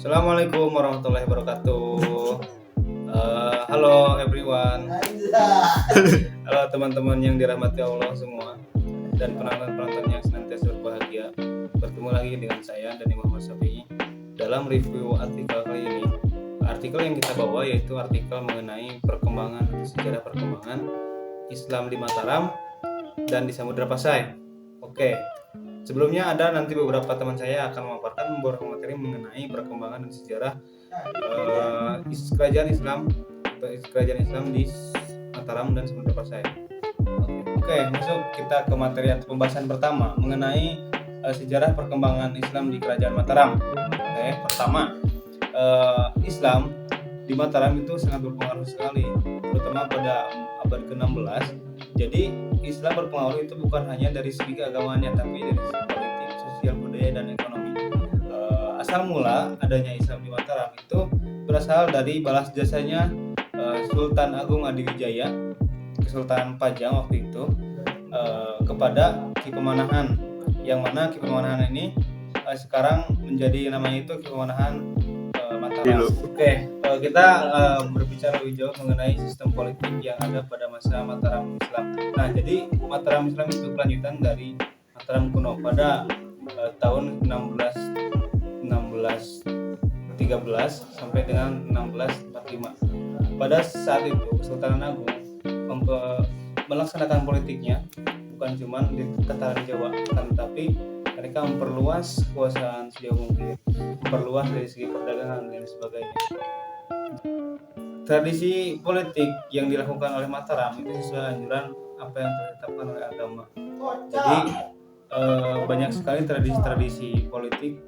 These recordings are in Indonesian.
Assalamualaikum warahmatullahi wabarakatuh. Halo everyone. Halo teman-teman yang dirahmati Allah semua dan penonton-penonton yang senantiasa berbahagia. Bertemu lagi dengan saya Dani Muhammad Syafi'i dalam review artikel kali ini. Artikel yang kita bawa yaitu artikel mengenai sejarah perkembangan Islam di Mataram dan di Samudra Pasai. Oke. Sebelumnya ada nanti beberapa teman saya akan memaparkan beberapa materi mengenai perkembangan dan sejarah kerajaan Islam di Mataram dan Samudra Pasai. Oke, masuk kita ke materi atau pembahasan pertama mengenai sejarah perkembangan Islam di Kerajaan Mataram. Oke, pertama, Islam di Mataram itu sangat berpengaruh sekali, terutama pada abad ke-16. Jadi Islam berpengaruh itu bukan hanya dari segi keagamaannya, tapi dari segi politik, sosial, budaya, dan ekonomi. Asal mula adanya Islam di Mataram itu berasal dari balas jasanya Sultan Agung Adiwijaya, Kesultanan Pajang waktu itu, kepada Ki Pemanahan, yang mana Ki Pemanahan ini sekarang menjadi namanya itu Ki Pemanahan Mataram. Oke, kita berbicara lebih jauh mengenai sistem politik yang ada pada masa Mataram Islam. Nah, jadi Mataram Islam itu kelanjutan dari Mataram kuno pada tahun 1613 sampai dengan 1645. Pada saat itu Kesultanan Agung melaksanakan politiknya bukan cuma di tataran Jawa, tetapi mereka memperluas kekuasaan sejauh mungkin, memperluas dari segi perdagangan dan sebagainya. Tradisi politik yang dilakukan oleh Mataram itu sesuai anjuran apa yang ditetapkan oleh agama. Jadi banyak sekali tradisi-tradisi politik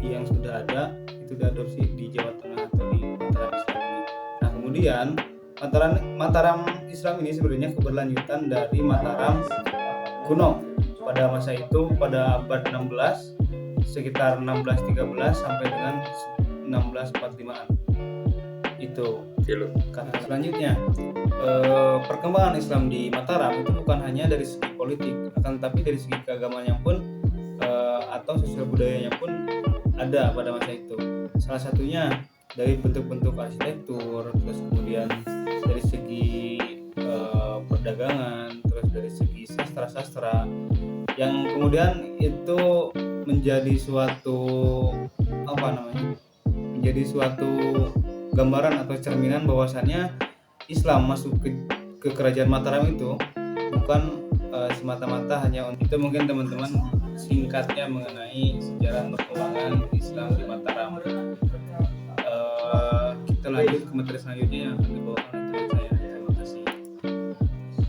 yang sudah ada itu diadopsi di Jawa Tengah atau di Mataram Islam ini. Nah, kemudian Mataram Islam ini sebenarnya keberlanjutan dari Mataram kuno. Pada masa itu, pada abad 16, sekitar 1613 sampai dengan 1645-an. Itu karena selanjutnya perkembangan Islam di Mataram itu bukan hanya dari segi politik, akan tetapi dari segi keagamaannya pun atau sosial budayanya pun ada pada masa itu. Salah satunya dari bentuk-bentuk arsitektur, terus kemudian dari segi perdagangan, terus dari segi sastra-sastra, yang kemudian itu menjadi suatu gambaran atau cerminan bahwasannya Islam masuk ke kerajaan Mataram itu bukan semata-mata hanya untuk itu. Mungkin teman-teman singkatnya mengenai sejarah perkembangan Islam di Mataram. Kita lanjut ke materi selanjutnya yang akan dibawakan oleh teman saya. Terima kasih.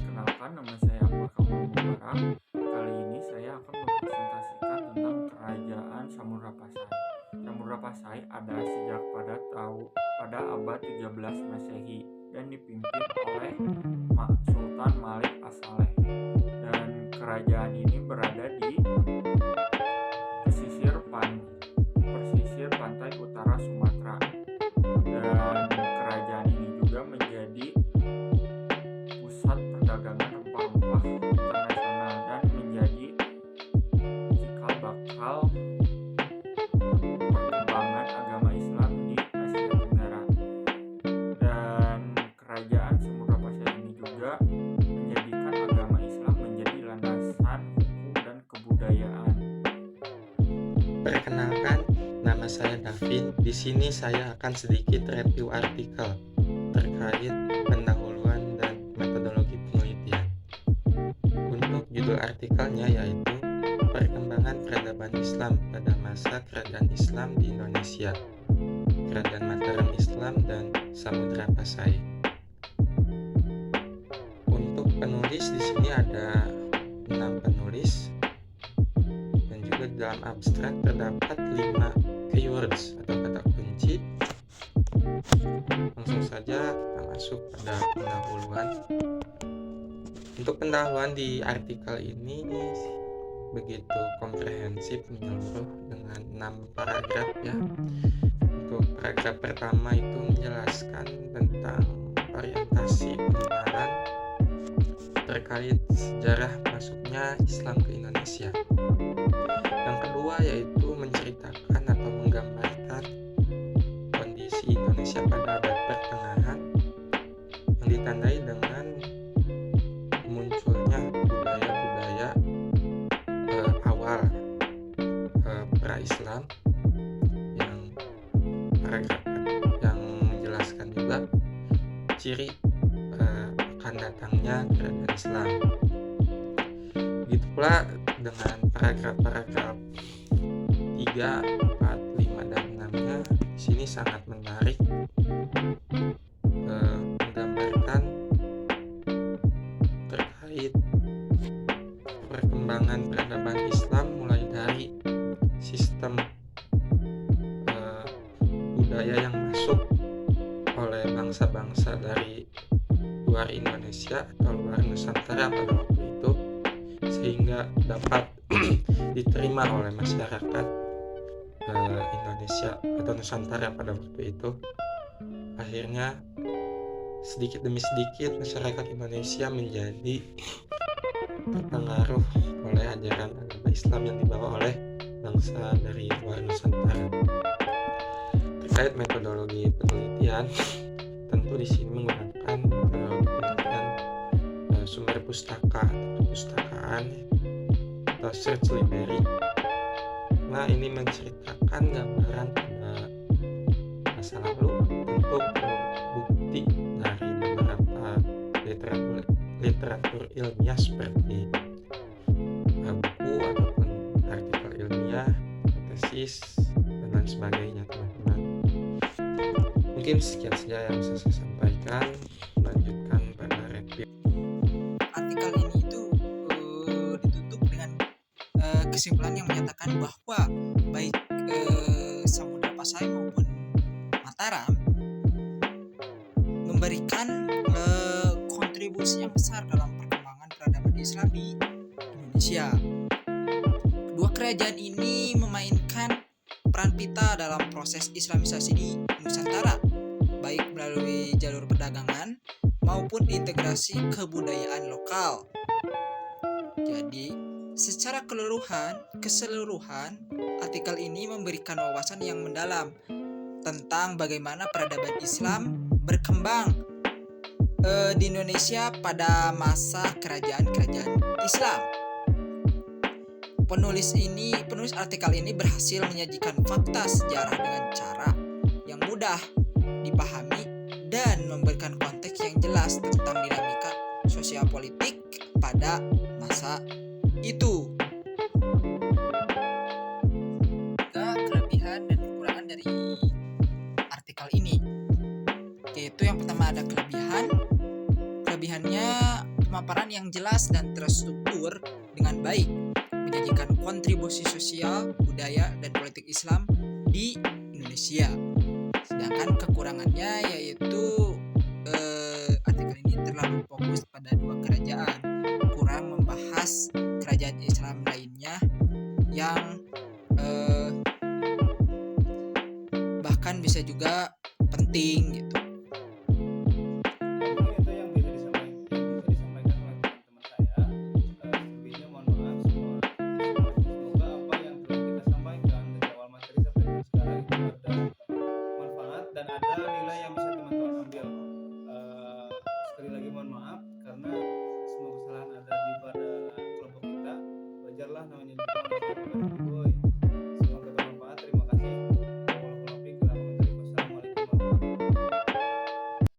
Kenalkan, nama saya Akbar Kamal Mubarak. Kali ini saya akan mempresentasikan tentang kerajaan Samudra Pasai. Samudra Pasai ada sejak pada abad 13 Masehi dan dipimpin oleh Sultan Malik As-Saleh. Dan kerajaan ini berada di pesisir pantai utara Sumatera. Dan kerajaan ini juga menjadi pusat perdagangan rempah-rempah internasional dan menjadi cikal bakal perkembangan agama Islam di Asia Tenggara. Dan kerajaan Samudra Pasai ini juga menjadikan agama Islam menjadi landasan hukum dan kebudayaan. Perkenalkan, nama saya Davin. Di sini saya akan sedikit review artikel terkait pendahuluan dan metodologi penelitian. Untuk judul artikelnya yaitu Perkembangan Peradaban Islam pada masa Kerajaan Islam di Indonesia, Kerajaan Mataram Islam dan Samudra Pasai. Untuk penulis di sini ada 6 penulis, dan juga di dalam abstrak terdapat 5 keywords atau kata kunci. Langsung saja kita masuk pada pendahuluan. Untuk pendahuluan di artikel ini begitu komprehensif, menyeluruh dengan 6 paragraf ya. Untuk paragraf pertama itu menjelaskan tentang orientasi penyebaran terkait sejarah masuknya Islam ke Indonesia. Yang kedua yaitu menceritakan atau menggambarkan ciri akan datangnya kerajaan Islam. Begitu pula dengan paragraf-paragraf 3, 4, 5, dan 6-nya. Di sini sangat menarik, menggambarkan terkait perkembangan peradaban Islam mulai dari sistem budaya yang masuk oleh bangsa-bangsa dari luar Indonesia atau luar Nusantara pada waktu itu, sehingga dapat diterima oleh masyarakat Indonesia atau Nusantara pada waktu itu. Akhirnya sedikit demi sedikit masyarakat Indonesia menjadi terpengaruh oleh ajaran agama Islam yang dibawa oleh bangsa dari luar Nusantara. Terkait metodologi penelitian, tentu di sini menggunakan metodologi penelitian sumber pustaka atau perpustakaan atau search library. Nah, ini menceritakan gambaran pada masa lalu, tentu bukti dari beberapa literatur ilmiah seperti buku ataupun artikel ilmiah, tesis, dan lain sebagainya, teman-teman. Mungkin sekian saja yang bisa saya sampaikan. Lanjutkan pada review. Artikel ini itu ditutup dengan kesimpulan yang menyatakan bahwa baik Samudra Pasai maupun Mataram memberikan kontribusi yang besar dalam perkembangan peradaban Islam di Indonesia. Kedua kerajaan ini memainkan peran pita dalam proses Islamisasi di Nusantara, baik melalui jalur perdagangan maupun integrasi kebudayaan lokal. Jadi, secara keseluruhan, artikel ini memberikan wawasan yang mendalam tentang bagaimana peradaban Islam berkembang di Indonesia pada masa kerajaan-kerajaan Islam. Penulis artikel ini berhasil menyajikan fakta sejarah dengan cara yang mudah dipahami dan memberikan konteks yang jelas tentang dinamika sosial politik pada masa itu. Kelebihan dan kekurangan dari artikel ini, yaitu yang pertama ada kelebihannya pemaparan yang jelas dan terstruktur dengan baik, menyajikan kontribusi sosial, budaya, dan politik Islam di Indonesia. Sedangkan kekurangannya yaitu artikel ini terlalu fokus pada dua kerajaan, kurang membahas kerajaan Islam lainnya yang bahkan bisa juga penting gitu.